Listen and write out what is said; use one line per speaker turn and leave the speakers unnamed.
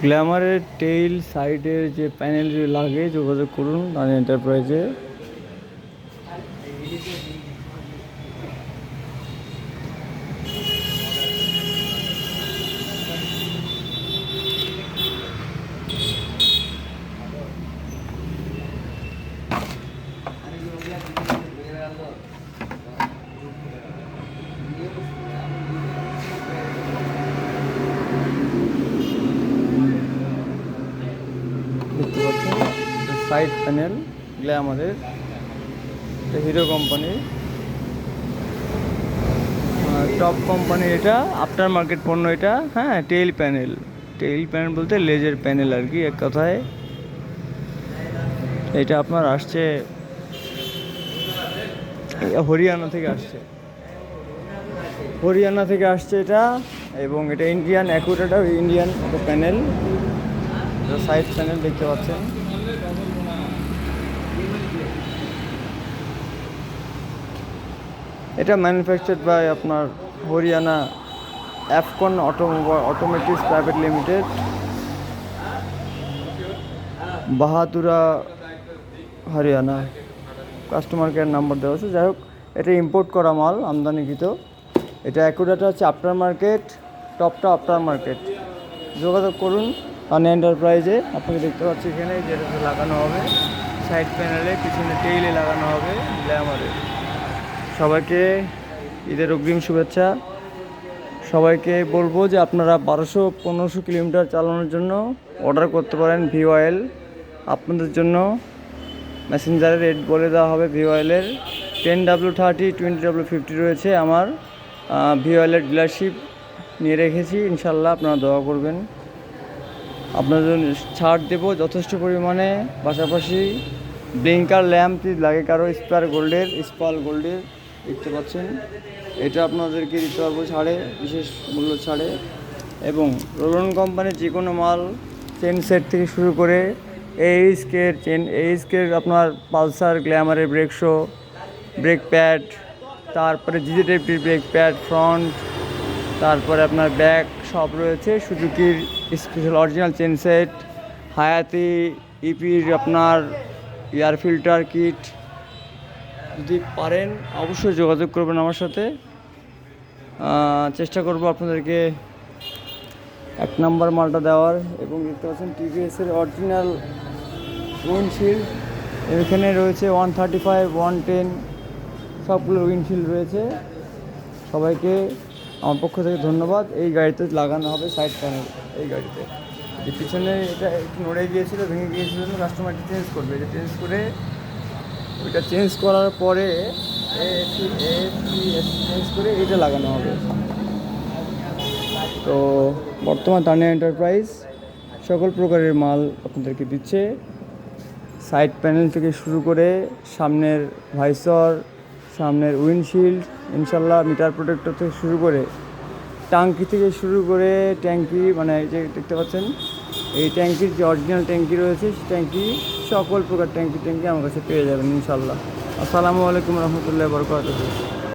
গ্ল্যামারের tail সাইডের যে panel লাগে যোগাযোগ করুন তানি এন্টারপ্রাইজে। দেখতে পাচ্ছেন সাইড প্যানেল গ্ল্যামারের, হিরো কোম্পানির টপ কোম্পানি, এটা আফটার মার্কেট পণ্য এটা। হ্যাঁ, টেইল প্যানেল বলতে লেজের প্যানেল আর কি, এক কথায়। এটা আপনার আসছে হরিয়ানা থেকে আসছে এটা, এবং এটা ইন্ডিয়ান অ্যাকুরেটাও ইন্ডিয়ান প্যানেল, সাইড প্যানেল দেখতে পাচ্ছেন। এটা ম্যানুফ্যাকচার্ড বাই আপনার Haryana Afcon automatics private limited, Bahadura, Haryana. Customer care number দেওয়া আছে। যাই হোক, এটা ইম্পোর্ট করা মাল, আমদানিকৃত। এটা অ্যাকুরেটা হচ্ছে আফটার মার্কেট, টপটা আফটার মার্কেট। যোগাযোগ করুন তানি এন্টারপ্রাইজে। আপনাকে দেখতে পাচ্ছি এখানে যেটা লাগানো হবে সাইড প্যানেলে, পিছনে টেইলে লাগানো হবে গ্ল্যামারে। সবাইকে ঈদের অগ্রিম শুভেচ্ছা। সবাইকে বলবো যে আপনারা 1200-1500 কিলোমিটার চালানোর জন্য অর্ডার করতে পারেন ভিওআইএল। আপনাদের জন্য মেসেঞ্জারের রেট বলে দেওয়া হবে ভিওআইএলের। 10W30, 20W50 রয়েছে। আমার ভিওআইএলের ডিলারশিপ নিয়ে রেখেছি, ইনশাল্লাহ আপনারা দোয়া করবেন। আপনাদের জন্য ছাড় দেবো যথেষ্ট পরিমাণে। পাশাপাশি ব্লিঙ্কার ল্যাম্প লাগে কারো স্পাল গোল্ডের দেখতে পাচ্ছেন, এটা আপনাদেরকে দিতে পারবো ছাড়ে, বিশেষ মূল্য ছাড়ে। এবং রোলন কোম্পানির যে কোনো মাল, চেন সেট থেকে শুরু করে এইচকের আপনার পালসার, গ্ল্যামারের ব্রেক প্যাড, তারপরে জিজেটিভির ব্রেক প্যাড ফ্রন্ট, তারপরে আপনার ব্যাক সব রয়েছে। সুজুকির স্পেশাল অরিজিনাল চেন সেট, হায়াতি ইপির আপনার এয়ার ফিল্টার কিট। যদি পারেন অবশ্যই যোগাযোগ করবেন আমার সাথে। চেষ্টা করব আপনাদেরকে 1 নম্বর মালটা দেওয়ার। এবং দেখতে পাচ্ছেন টিভিএসের অরিজিনাল উইন্ডশিল্ড, এখানে রয়েছে 135, 110 সবগুলো উইন্ডশিল্ড রয়েছে। সবাইকে আমার পক্ষ থেকে ধন্যবাদ। এই গাড়িতে লাগানো হবে সাইড প্যানেল, এই গাড়িতে যে পিছনে এটা একটু নড়ে গিয়েছিল, ভেঙে গিয়েছিল, কাস্টমারটি চেঞ্জ করবে। এটা চেঞ্জ করার পরে চেঞ্জ করে এটা লাগানো হবে। তো বর্তমান তানি এন্টারপ্রাইজ সকল প্রকারের মাল আপনাদেরকে দিচ্ছে, সাইড প্যানেল থেকে শুরু করে সামনের ভাইসর, সামনের উইন্ডশিল্ড, ইনশাল্লাহ মিটার প্রোটেক্টর থেকে শুরু করে ট্যাঙ্কি থেকে শুরু করে ট্যাঙ্কি, মানে এই যে দেখতে পাচ্ছেন এই ট্যাঙ্কির যে অরিজিনাল ট্যাঙ্কি রয়েছে, সেই ট্যাঙ্কি, সকল প্রকার ট্যাঙ্কি আমার কাছে পেয়ে যাবেন ইনশাল্লাহ। আসসালামু আলাইকুম রহমতুল্লাহি ওয়া বারাকাতুহু।